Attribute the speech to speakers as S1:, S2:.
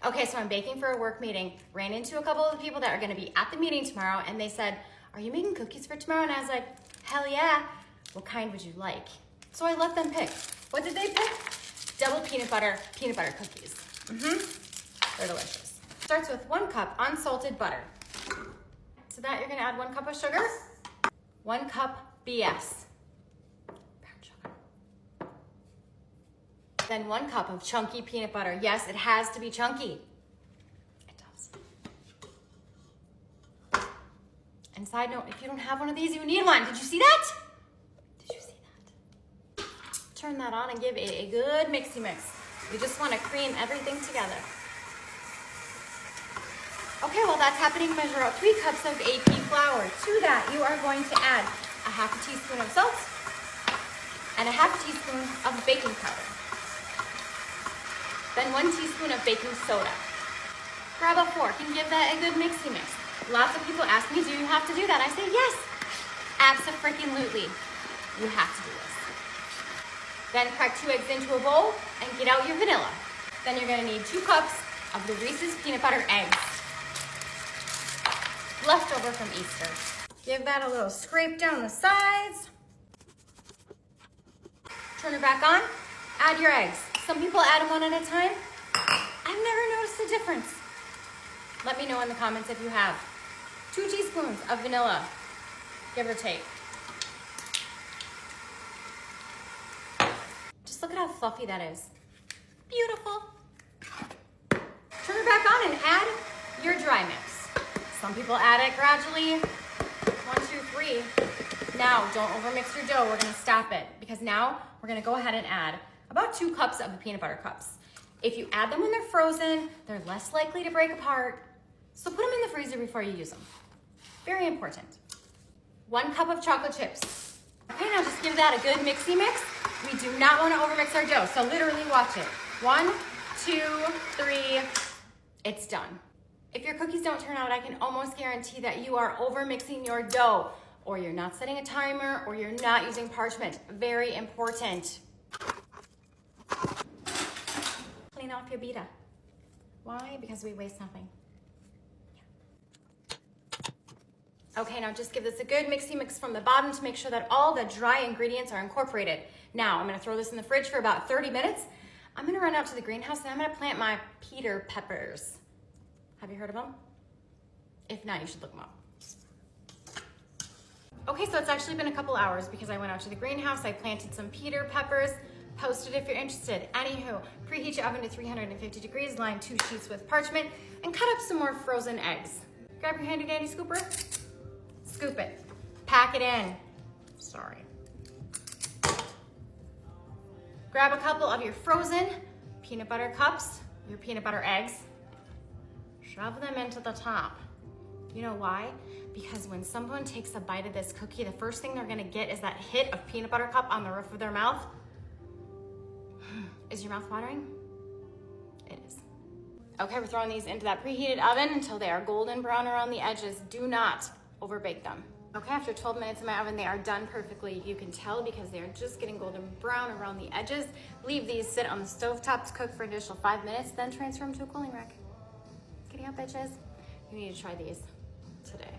S1: Okay, so I'm baking for a work meeting. Ran into a couple of the people that are gonna be at the meeting tomorrow, and they said, are you making cookies for tomorrow? And I was like, hell yeah. What kind would you like? So I let them pick. What did they pick? Double peanut butter cookies. They're delicious. Starts with 1 cup unsalted butter. To that, you're gonna add 1 cup of sugar, 1 cup BS. Brown sugar. Then 1 cup of chunky peanut butter. Yes, it has to be chunky. It does. And side note, if you don't have one of these, you need one. Did you see that? Did you see that? Turn that on and give it a good mixy mix. You just want to cream everything together. Okay, while that's happening, measure out 3 cups of AP flour. To that, you are going to add a ½ teaspoon of salt and a ½ teaspoon of baking powder. Then 1 teaspoon of baking soda. Grab a fork and give that a good mixy mix. Lots of people ask me, do you have to do that? I say, yes, abso-freaking-lutely. You have to do this. Then crack 2 eggs into a bowl and get out your vanilla. Then you're gonna need 2 cups of the Reese's peanut butter eggs, leftover from Easter. Give that a little scrape down the sides. Turn it back on, add your eggs. Some people add them 1 at a time. I've never noticed a difference. Let me know in the comments if you have. 2 teaspoons of vanilla, give or take. Just look at how fluffy that is. Beautiful. Turn it back on and add your dry mix. Some people add it gradually. 1, 2, 3. Now, don't overmix your dough. We're gonna stop it because now we're gonna go ahead and add about 2 cups of the peanut butter cups. If you add them when they're frozen, they're less likely to break apart. So put them in the freezer before you use them. Very important. 1 cup of chocolate chips. Okay, now just give that a good mixy mix. We do not want to overmix our dough, so literally watch it. 1, 2, 3, it's done. If your cookies don't turn out, I can almost guarantee that you are overmixing your dough, or you're not setting a timer, or you're not using parchment. Very important. Clean off your pita. Why? Because we waste nothing. Okay, now just give this a good mixy mix from the bottom to make sure that all the dry ingredients are incorporated. Now, I'm gonna throw this in the fridge for about 30 minutes. I'm gonna run out to the greenhouse and I'm gonna plant my Peter peppers. Have you heard of them? If not, you should look them up. Okay, so it's actually been a couple hours because I went out to the greenhouse, I planted some Peter peppers. Post it if you're interested. Anywho, preheat your oven to 350 degrees, line 2 sheets with parchment, and cut up some more frozen eggs. Grab your handy dandy scooper, scoop it, pack it in. Sorry. Grab a couple of your frozen peanut butter cups, your peanut butter eggs, shove them into the top. You know why? Because when someone takes a bite of this cookie, the first thing they're gonna get is that hit of peanut butter cup on the roof of their mouth. Is your mouth watering? It is. Okay, we're throwing these into that preheated oven until they are golden brown around the edges. Do not overbake them. Okay, after 12 minutes in my oven, they are done perfectly. You can tell because they are just getting golden brown around the edges. Leave these sit on the stovetop to cook for an additional 5 minutes, then transfer them to a cooling rack. Giddy up, bitches. You need to try these today.